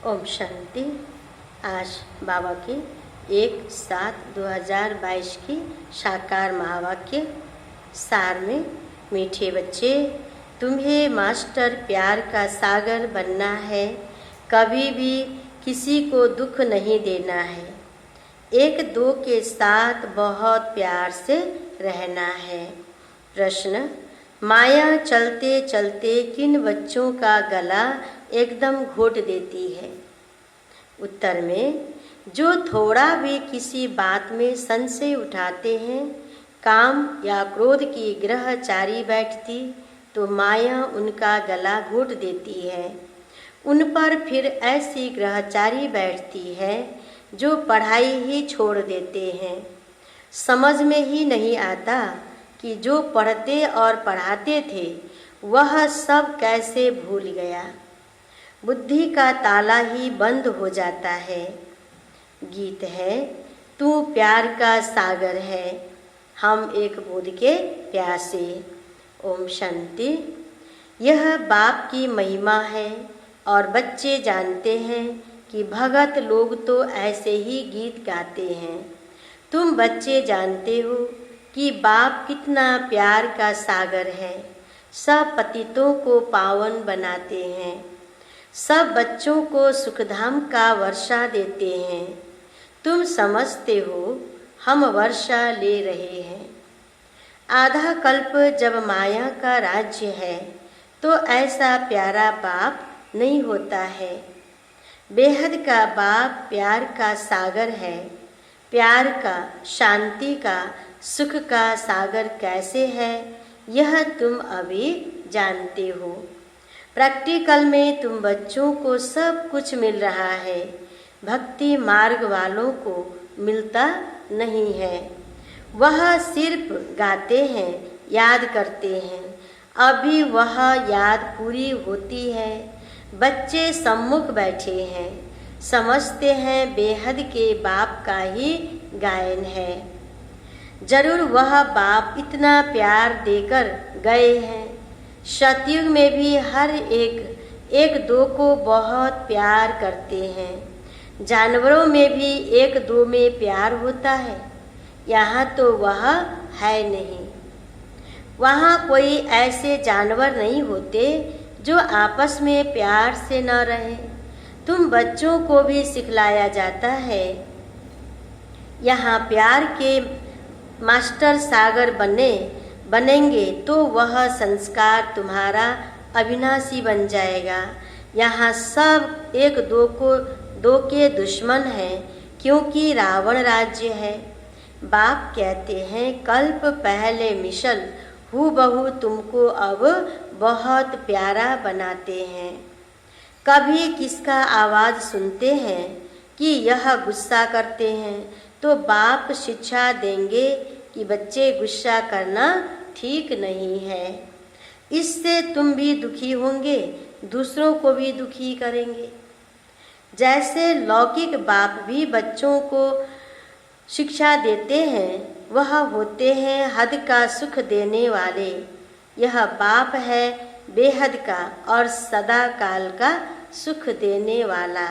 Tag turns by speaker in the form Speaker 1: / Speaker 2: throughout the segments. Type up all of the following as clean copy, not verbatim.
Speaker 1: ओम शांति। आज बाबा की 1/7/2022 की साकार महावाक्य सार में, मीठे बच्चे, तुम्हें मास्टर प्यार का सागर बनना है। कभी भी किसी को दुख नहीं देना है। एक दो के साथ बहुत प्यार से रहना है। प्रश्न: माया चलते चलते किन बच्चों का गला एकदम घोट देती है? उत्तर में, जो थोड़ा भी किसी बात में संशय उठाते हैं, काम या क्रोध की ग्रहचारी बैठती तो माया उनका गला घोट देती है। उन पर फिर ऐसी ग्रहचारी बैठती है जो पढ़ाई ही छोड़ देते हैं। समझ में ही नहीं आता कि जो पढ़ते और पढ़ाते थे वह सब कैसे भूल गया। बुद्धि का ताला ही बंद हो जाता है। गीत है, तू प्यार का सागर है, हम एक बूंद के प्यासे। ओम शांति। यह बाप की महिमा है और बच्चे जानते हैं कि भगत लोग तो ऐसे ही गीत गाते हैं। तुम बच्चे जानते हो कि बाप कितना प्यार का सागर है। सब पतितों को पावन बनाते हैं। सब बच्चों को सुखधाम का वर्षा देते हैं। तुम समझते हो हम वर्षा ले रहे हैं। आधा कल्प जब माया का राज्य है तो ऐसा प्यारा बाप नहीं होता है। बेहद का बाप प्यार का सागर है। प्यार का, शांति का, सुख का सागर कैसे है यह तुम अभी जानते हो। प्रैक्टिकल में तुम बच्चों को सब कुछ मिल रहा है। भक्ति मार्ग वालों को मिलता नहीं है। वह सिर्फ गाते हैं, याद करते हैं। अभी वह याद पूरी होती है। बच्चे सम्मुख बैठे हैं, समझते हैं बेहद के बाप का ही गायन है। जरूर वह बाप इतना प्यार देकर गए हैं। सतयुग में भी हर एक दो को बहुत प्यार करते हैं। जानवरों में भी एक दो में प्यार होता है। यहाँ तो वह है नहीं। वहाँ कोई ऐसे जानवर नहीं होते जो आपस में प्यार से न रहें। तुम बच्चों को भी सिखलाया जाता है। यहाँ प्यार के मास्टर सागर बनेंगे तो वह संस्कार तुम्हारा अविनाशी बन जाएगा। यहाँ सब एक दो के दुश्मन हैं, क्योंकि रावण राज्य है। बाप कहते हैं, कल्प पहले मिसल हूबहू तुमको अब बहुत प्यारा बनाते हैं। कभी किसका आवाज़ सुनते हैं कि यह गुस्सा करते हैं तो बाप शिक्षा देंगे कि बच्चे गुस्सा करना ठीक नहीं है। इससे तुम भी दुखी होंगे, दूसरों को भी दुखी करेंगे। जैसे लौकिक बाप भी बच्चों को शिक्षा देते हैं, वह होते हैं हद का सुख देने वाले। यह बाप है बेहद का और सदा काल का सुख देने वाला।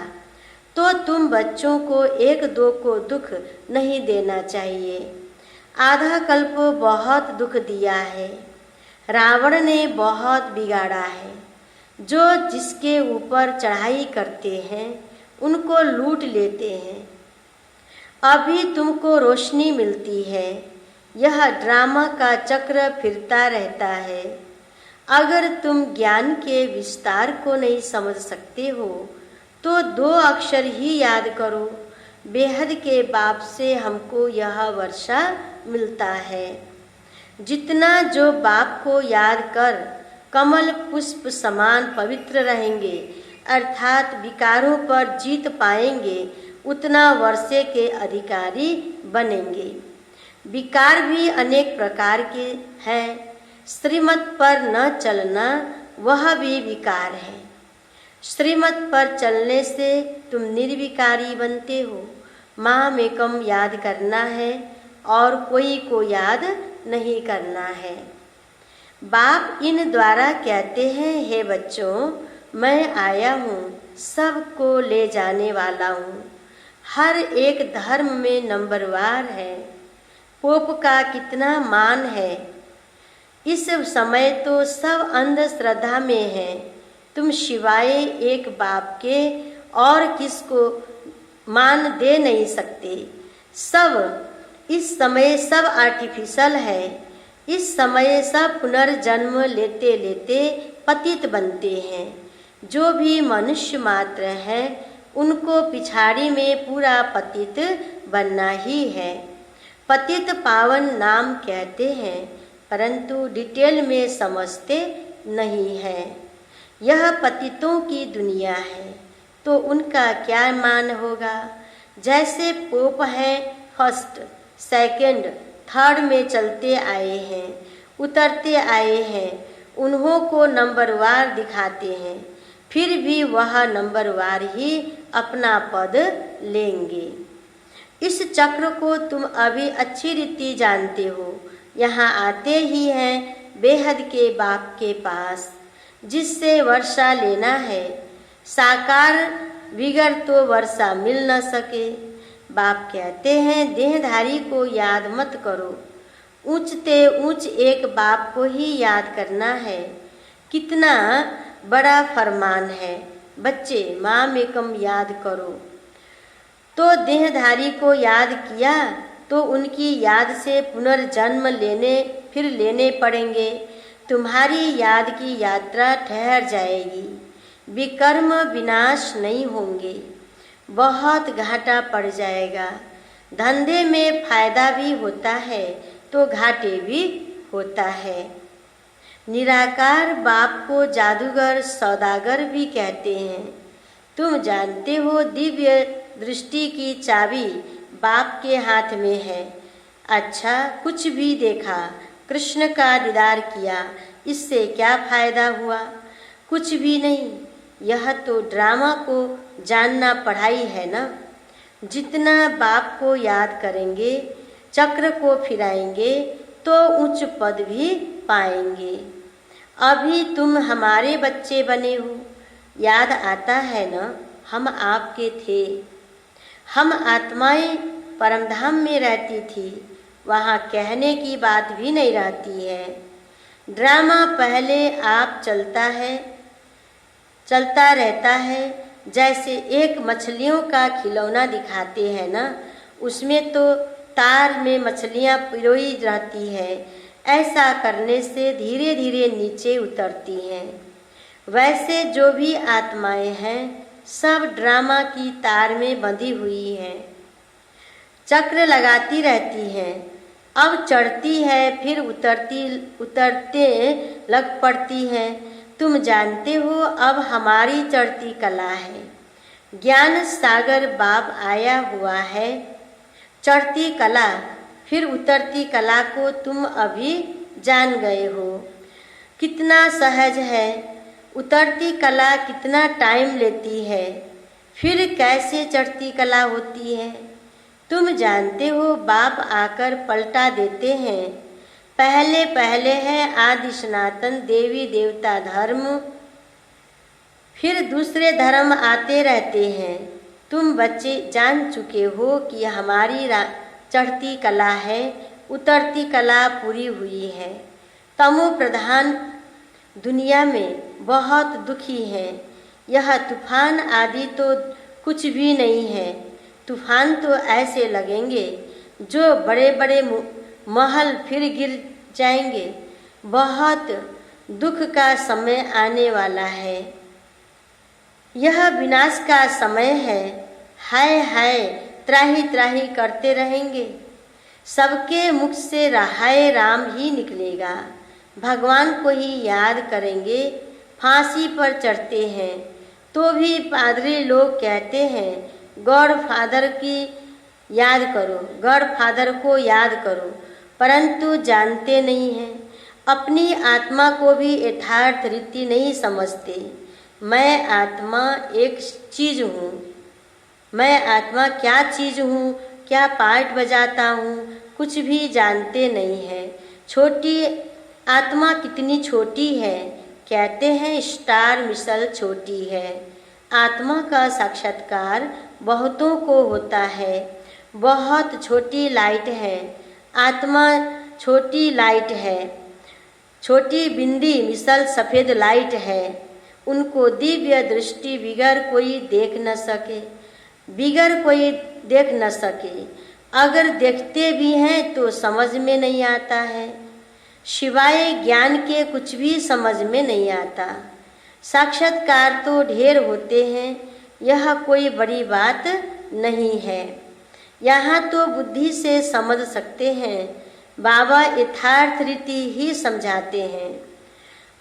Speaker 1: तो तुम बच्चों को एक दो को दुख नहीं देना चाहिए। आधा कल्प बहुत दुख दिया है। रावण ने बहुत बिगाड़ा है। जो जिसके ऊपर चढ़ाई करते हैं उनको लूट लेते हैं। अभी तुमको रोशनी मिलती है। यह ड्रामा का चक्र फिरता रहता है। अगर तुम ज्ञान के विस्तार को नहीं समझ सकते हो तो 2 अक्षर ही याद करो। बेहद के बाप से हमको यह वर्षा मिलता है। जितना जो बाप को याद कर कमल पुष्प समान पवित्र रहेंगे, अर्थात विकारों पर जीत पाएंगे, उतना वर्षे के अधिकारी बनेंगे। विकार भी अनेक प्रकार के हैं। श्रीमत पर न चलना वह भी विकार है। श्रीमत पर चलने से तुम निर्विकारी बनते हो। माँ में कम याद करना है और कोई को याद नहीं करना है। बाप इन द्वारा कहते हैं, हे बच्चों, मैं आया हूँ सबको ले जाने वाला हूँ। हर एक धर्म में नंबरवार है। पोप का कितना मान है। इस समय तो सब अंधश्रद्धा में है। तुम सिवाय एक बाप के और किसको मान दे नहीं सकते। सब इस समय सब आर्टिफिशियल है। इस समय सब पुनर्जन्म लेते लेते पतित बनते हैं। जो भी मनुष्य मात्र हैं उनको पिछाड़ी में पूरा पतित बनना ही है। पतित पावन नाम कहते हैं परंतु डिटेल में समझते नहीं हैं। यह पतितों की दुनिया है तो उनका क्या मान होगा। जैसे पोप हैं फर्स्ट सेकंड थर्ड में चलते आए हैं उतरते आए हैं, उन्हों को नंबरवार दिखाते हैं, फिर भी वह नंबरवार ही अपना पद लेंगे। इस चक्र को तुम अभी अच्छी रीति जानते हो। यहाँ आते ही हैं बेहद के बाप के पास जिससे वर्षा लेना है। साकार बिगर तो वर्षा मिल न सके। बाप कहते हैं देहधारी को याद मत करो, ऊंचते ऊंच एक बाप को ही याद करना है। कितना बड़ा फरमान है, बच्चे माम एकम याद करो। तो देहधारी को याद किया तो उनकी याद से पुनर्जन्म लेने पड़ेंगे। तुम्हारी याद की यात्रा ठहर जाएगी, विकर्म विनाश नहीं होंगे। बहुत घाटा पड़ जाएगा। धंधे में फायदा भी होता है तो घाटे भी होता है। निराकार बाप को जादूगर सौदागर भी कहते हैं। तुम जानते हो दिव्य दृष्टि की चाबी बाप के हाथ में है। अच्छा कुछ भी देखा, कृष्ण का दीदार किया, इससे क्या फायदा हुआ। कुछ भी नहीं। यह तो ड्रामा को जानना पढ़ाई है ना। जितना बाप को याद करेंगे, चक्र को फिराएंगे तो उच्च पद भी पाएंगे। अभी तुम हमारे बच्चे बने हो। याद आता है ना, हम आपके थे। हम आत्माएं परमधाम में रहती थी, वहाँ कहने की बात भी नहीं रहती है। ड्रामा पहले आप चलता रहता है। जैसे एक मछलियों का खिलौना दिखाते हैं ना, उसमें तो तार में मछलियाँ पिरोई रहती है। ऐसा करने से धीरे धीरे नीचे उतरती हैं। वैसे जो भी आत्माएं हैं सब ड्रामा की तार में बंधी हुई हैं, चक्र लगाती रहती हैं। अब चढ़ती है फिर उतरते लग पड़ती हैं। तुम जानते हो अब हमारी चढ़ती कला है। ज्ञान सागर बाप आया हुआ है। चढ़ती कला फिर उतरती कला को तुम अभी जान गए हो। कितना सहज है। उतरती कला कितना टाइम लेती है, फिर कैसे चढ़ती कला होती है। तुम जानते हो बाप आकर पलटा देते हैं। पहले है आदि सनातन देवी देवता धर्म, फिर दूसरे धर्म आते रहते हैं। तुम बच्चे जान चुके हो कि हमारी चढ़ती कला है, उतरती कला पूरी हुई है। तमो प्रधान दुनिया में बहुत दुखी है। यह तूफान आदि तो कुछ भी नहीं है। तूफान तो ऐसे लगेंगे जो बड़े बड़े महल फिर गिर जाएंगे। बहुत दुख का समय आने वाला है। यह विनाश का समय है। हाय हाय त्राही त्राही करते रहेंगे। सबके मुख से हाय राम ही निकलेगा। भगवान को ही याद करेंगे। फांसी पर चढ़ते हैं तो भी पादरी लोग कहते हैं गॉड फादर की याद करो, गॉड फादर को याद करो, परंतु जानते नहीं हैं। अपनी आत्मा को भी यथार्थ रीति नहीं समझते। मैं आत्मा एक चीज़ हूँ। मैं आत्मा क्या चीज़ हूँ, क्या पार्ट बजाता हूँ, कुछ भी जानते नहीं हैं। छोटी आत्मा कितनी छोटी है। कहते हैं स्टार मिसल छोटी है। आत्मा का साक्षात्कार बहुतों को होता है। बहुत छोटी लाइट है, आत्मा छोटी लाइट है, छोटी बिंदी मिसल सफ़ेद लाइट है। उनको दिव्य दृष्टि बिगर कोई देख न सके, बिगर कोई देख न सके। अगर देखते भी हैं तो समझ में नहीं आता है, सिवाय ज्ञान के कुछ भी समझ में नहीं आता। साक्षात्कार तो ढेर होते हैं, यह कोई बड़ी बात नहीं है। यहाँ तो बुद्धि से समझ सकते हैं, बाबा यथार्थ रीति ही समझाते हैं।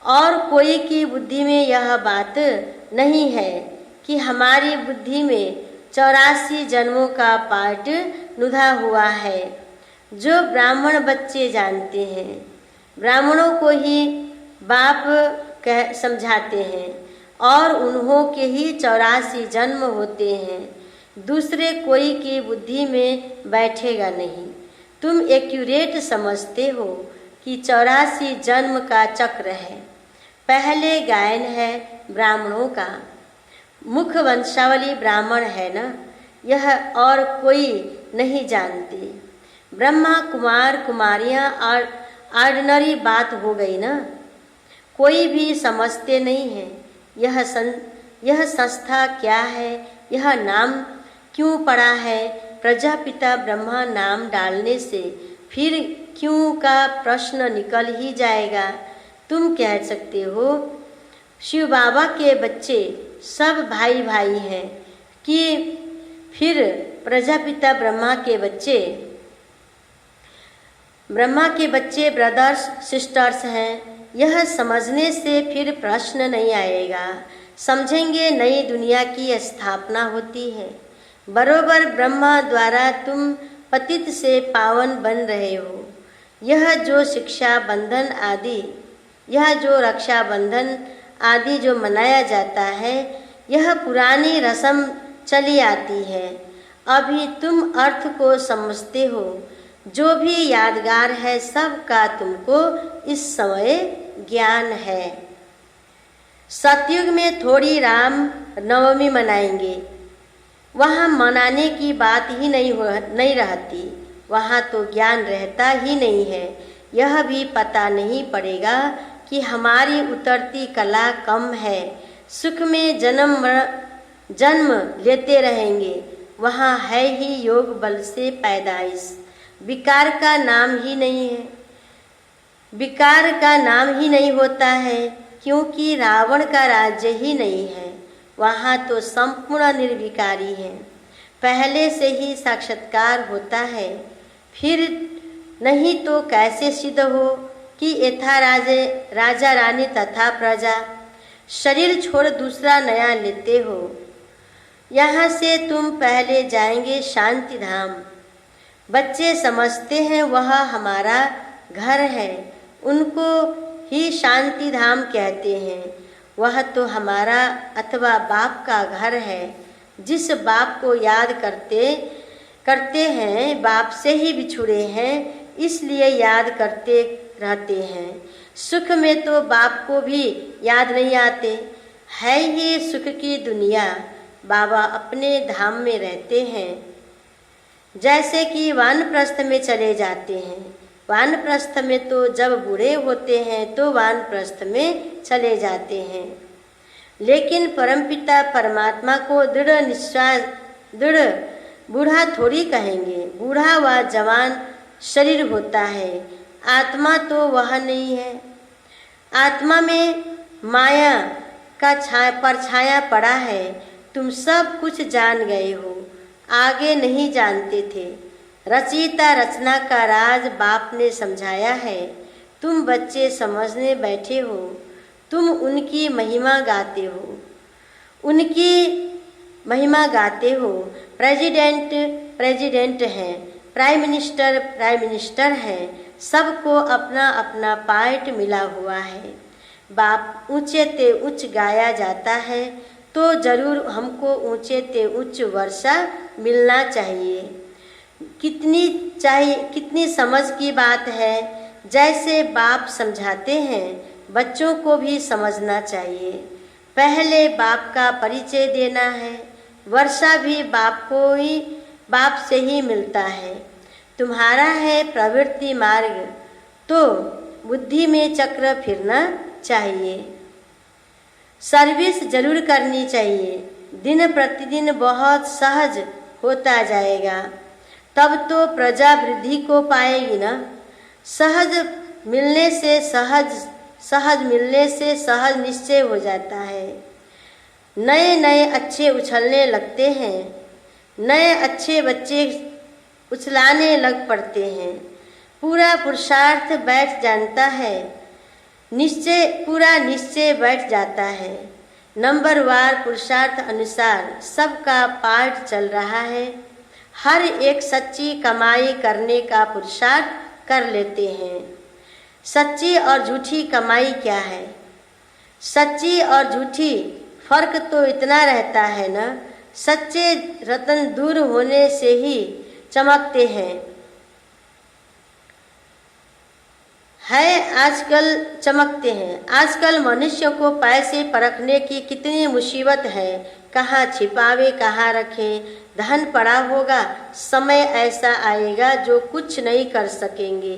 Speaker 1: और कोई की बुद्धि में यह बात नहीं है कि हमारी बुद्धि में 84 जन्मों का पाठ नुधा हुआ है। जो ब्राह्मण बच्चे जानते हैं, ब्राह्मणों को ही बाप समझाते हैं और उन्हों के ही 84 जन्म होते हैं। दूसरे कोई की बुद्धि में बैठेगा नहीं। तुम एक्यूरेट समझते हो कि 84 जन्म का चक्र है। पहले गायन है ब्राह्मणों का, मुख्य वंशावली ब्राह्मण है ना, यह और कोई नहीं जानते। ब्रह्मा कुमार कुमारियाँ और ऑर्डिनरी बात हो गई ना, कोई भी समझते नहीं है। यह संस्था क्या है, यह नाम क्यों पड़ा है। प्रजापिता ब्रह्मा नाम डालने से फिर क्यों का प्रश्न निकल ही जाएगा। तुम कह सकते हो शिव बाबा के बच्चे सब भाई भाई हैं कि फिर प्रजापिता ब्रह्मा के बच्चे ब्रदर्स सिस्टर्स हैं। यह समझने से फिर प्रश्न नहीं आएगा। समझेंगे नई दुनिया की स्थापना होती है। बरोबर ब्रह्मा द्वारा तुम पतित से पावन बन रहे हो। यह जो शिक्षा बंधन आदि, यह जो रक्षा बंधन आदि जो मनाया जाता है, यह पुरानी रस्म चली आती है। अभी तुम अर्थ को समझते हो। जो भी यादगार है सबका तुमको इस समय ज्ञान है। सतयुग में थोड़ी राम नवमी मनाएंगे, वहाँ मनाने की बात ही नहीं रहती। वहाँ तो ज्ञान रहता ही नहीं है। यह भी पता नहीं पड़ेगा कि हमारी उतरती कला कम है। सुख में जन्म लेते रहेंगे। वहाँ है ही योग बल से पैदाइश। विकार का नाम ही नहीं है, विकार का नाम ही नहीं होता है, क्योंकि रावण का राज्य ही नहीं है। वहाँ तो संपूर्ण निर्विकारी है। पहले से ही साक्षात्कार होता है। फिर नहीं तो कैसे सिद्ध हो कि यथा राजा रानी तथा प्रजा। शरीर छोड़ दूसरा नया लेते हो। यहाँ से तुम पहले जाएंगे शांति धाम। बच्चे समझते हैं वह हमारा घर है, उनको ही शांति धाम कहते हैं। वह तो हमारा अथवा बाप का घर है। जिस बाप को याद करते हैं, बाप से ही बिछुड़े हैं, इसलिए याद करते रहते हैं। सुख में तो बाप को भी याद नहीं आते। है ही सुख की दुनिया। बाबा अपने धाम में रहते हैं। जैसे कि वानप्रस्थ में चले जाते हैं। वानप्रस्थ में तो जब बूढ़े होते हैं तो वानप्रस्थ में चले जाते हैं। लेकिन परमपिता परमात्मा को दृढ़ बूढ़ा थोड़ी कहेंगे। बूढ़ा व जवान शरीर होता है, आत्मा तो वह नहीं है। आत्मा में माया का परछाया पड़ा है। तुम सब कुछ जान गए हो, आगे नहीं जानते थे। रचयिता रचना का राज बाप ने समझाया है। तुम बच्चे समझने बैठे हो। तुम उनकी महिमा गाते हो, उनकी महिमा गाते हो। प्रेसिडेंट हैं, प्राइम मिनिस्टर हैं। सबको अपना अपना पार्ट मिला हुआ है। बाप ऊंचे ते उच्च गाया जाता है तो जरूर हमको ऊंचे ते उच्च वर्षा मिलना चाहिए। कितनी समझ की बात है। जैसे बाप समझाते हैं, बच्चों को भी समझना चाहिए। पहले बाप का परिचय देना है। वर्षा भी बाप से ही मिलता है। तुम्हारा है प्रवृत्ति मार्ग, तो बुद्धि में चक्र फिरना चाहिए। सर्विस जरूर करनी चाहिए। दिन प्रतिदिन बहुत सहज होता जाएगा, तब तो प्रजा वृद्धि को पाएगी ना। सहज मिलने से सहज निश्चय हो जाता है। नए नए अच्छे उछलने लगते हैं, नए अच्छे बच्चे उछलाने लग पड़ते हैं। पूरा पुरुषार्थ बैठ जानता है, पूरा निश्चय बैठ जाता है। नंबरवार पुरुषार्थ अनुसार सबका पाठ चल रहा है। हर एक सच्ची कमाई करने का पुरुषार्थ कर लेते हैं। सच्ची और झूठी कमाई क्या है? सच्ची और झूठी फर्क तो इतना रहता है ना, सच्चे रतन दूर होने से ही चमकते हैं। आजकल चमकते हैं। आजकल मनुष्य को पैसे परखने की कितनी मुसीबत है। कहाँ छिपावे, कहाँ रखें। धन पड़ा होगा, समय ऐसा आएगा जो कुछ नहीं कर सकेंगे।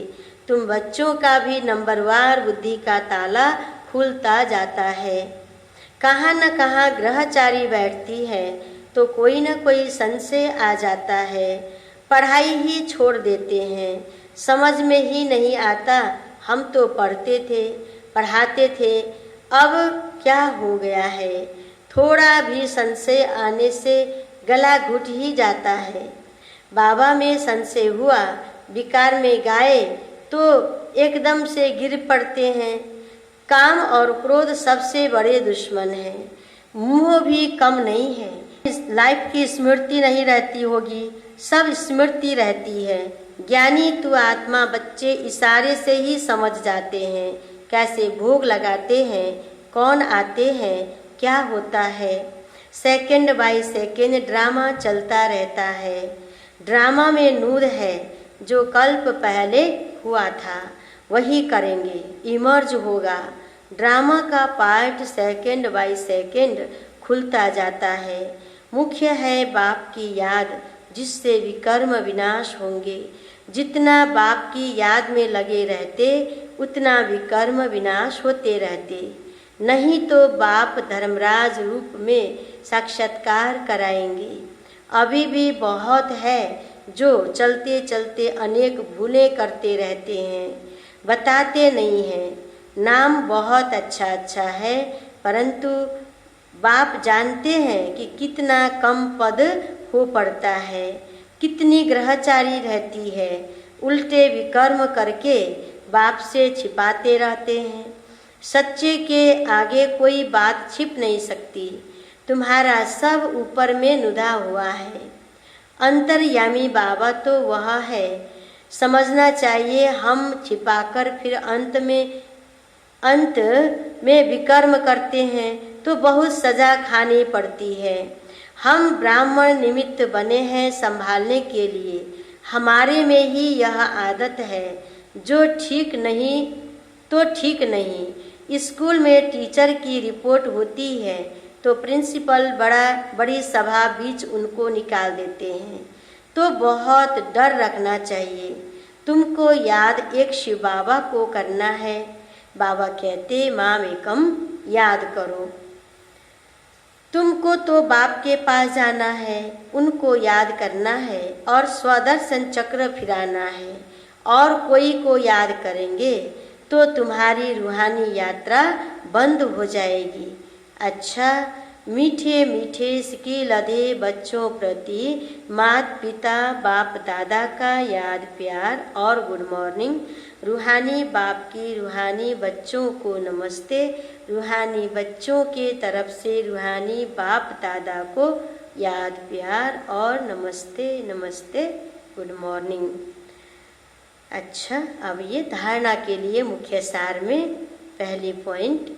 Speaker 1: तुम बच्चों का भी नंबरवार बुद्धि का ताला खुलता जाता है। कहाँ न कहाँ ग्रहचारी बैठती है तो कोई न कोई संशय आ जाता है। पढ़ाई ही छोड़ देते हैं। समझ में ही नहीं आता, हम तो पढ़ते थे, पढ़ाते थे, अब क्या हो गया है। थोड़ा भी संशय आने से गला घुट ही जाता है। बाबा में संशय हुआ, विकार में गाए तो एकदम से गिर पड़ते हैं। काम और क्रोध सबसे बड़े दुश्मन हैं। मोह भी कम नहीं है। लाइफ की स्मृति नहीं रहती होगी, सब स्मृति रहती है। ज्ञानी तो आत्मा बच्चे इशारे से ही समझ जाते हैं, कैसे भोग लगाते हैं, कौन आते हैं, क्या होता है। सेकंड बाय सेकंड ड्रामा चलता रहता है। ड्रामा में नूर है, जो कल्प पहले हुआ था वही करेंगे, इमर्ज होगा। ड्रामा का पार्ट सेकंड बाय सेकंड खुलता जाता है। मुख्य है बाप की याद, जिससे विकर्म विनाश होंगे। जितना बाप की याद में लगे रहते, उतना विकर्म विनाश होते रहते। नहीं तो बाप धर्मराज रूप में साक्षात्कार कराएंगे। अभी भी बहुत है जो चलते चलते अनेक भूलें करते रहते हैं, बताते नहीं हैं। नाम बहुत अच्छा है, परंतु बाप जानते हैं कि कितना कम पद हो पड़ता है, कितनी ग्रहचारी रहती है। उल्टे विकर्म करके बाप से छिपाते रहते हैं। सच्चे के आगे कोई बात छिप नहीं सकती। तुम्हारा सब ऊपर में नुदा हुआ है। अंतर्यामी बाबा तो वह है। समझना चाहिए हम छिपाकर फिर अंत में विकर्म करते हैं तो बहुत सजा खानी पड़ती है। हम ब्राह्मण निमित्त बने हैं संभालने के लिए। हमारे में ही यह आदत है, जो ठीक नहीं तो ठीक नहीं। स्कूल में टीचर की रिपोर्ट होती है तो प्रिंसिपल बड़ी सभा बीच उनको निकाल देते हैं। तो बहुत डर रखना चाहिए। तुमको याद एक शिव बाबा को करना है। बाबा कहते माम एकम याद करो। तुमको तो बाप के पास जाना है, उनको याद करना है और स्वदर्शन चक्र फिराना है। और कोई को याद करेंगे तो तुम्हारी रूहानी यात्रा बंद हो जाएगी। अच्छा, मीठे मीठे सिकी लदे बच्चों प्रति माता पिता बाप दादा का याद प्यार और गुड मॉर्निंग। रूहानी बाप की रूहानी बच्चों को नमस्ते। रूहानी बच्चों के तरफ से रूहानी बाप दादा को याद प्यार और नमस्ते नमस्ते गुड मॉर्निंग। अच्छा, अब ये धारणा के लिए मुख्य सार में पहली पॉइंट,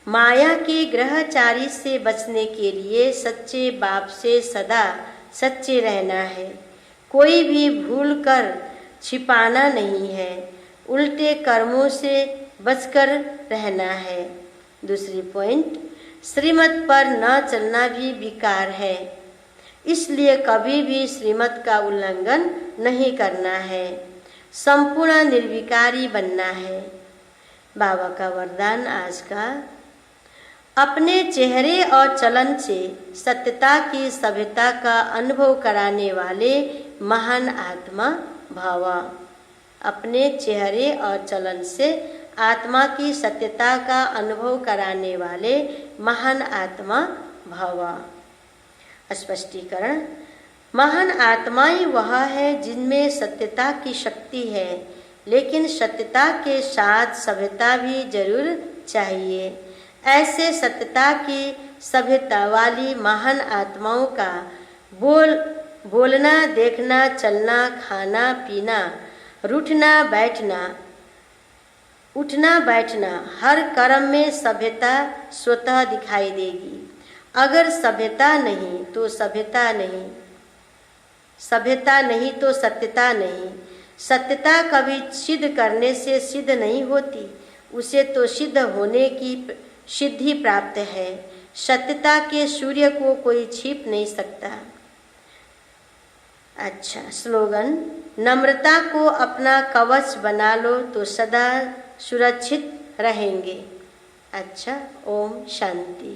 Speaker 1: माया के ग्रहचारी से बचने के लिए सच्चे बाप से सदा सच्चे रहना है। कोई भी भूल कर छिपाना नहीं है, उल्टे कर्मों से बचकर रहना है। दूसरी पॉइंट, श्रीमत पर न चलना भी विकार है। इसलिए कभी भी श्रीमत का उल्लंघन नहीं करना है, संपूर्ण निर्विकारी बनना है। बाबा का वरदान आज का, अपने चेहरे और चलन से सत्यता की सभ्यता का अनुभव कराने वाले महान आत्मा भव। अपने चेहरे और चलन से आत्मा की सत्यता का अनुभव कराने वाले महान आत्मा भव। स्पष्टीकरण, महान आत्माएं वह है जिनमें सत्यता की शक्ति है, लेकिन सत्यता के साथ सभ्यता भी जरूर चाहिए। ऐसे सत्यता की सभ्यता वाली महान आत्माओं का बोलना, देखना, चलना, खाना पीना, उठना बैठना, हर कर्म में सभ्यता स्वतः दिखाई देगी। अगर सभ्यता नहीं तो सभ्यता नहीं, सभ्यता नहीं तो सत्यता नहीं। सत्यता कभी सिद्ध करने से सिद्ध नहीं होती, उसे तो सिद्ध होने की सिद्धि प्राप्त है। सत्यता के सूर्य को कोई छिप नहीं सकता। अच्छा, स्लोगन, नम्रता को अपना कवच बना लो तो सदा सुरक्षित रहेंगे। अच्छा, ओम शांति।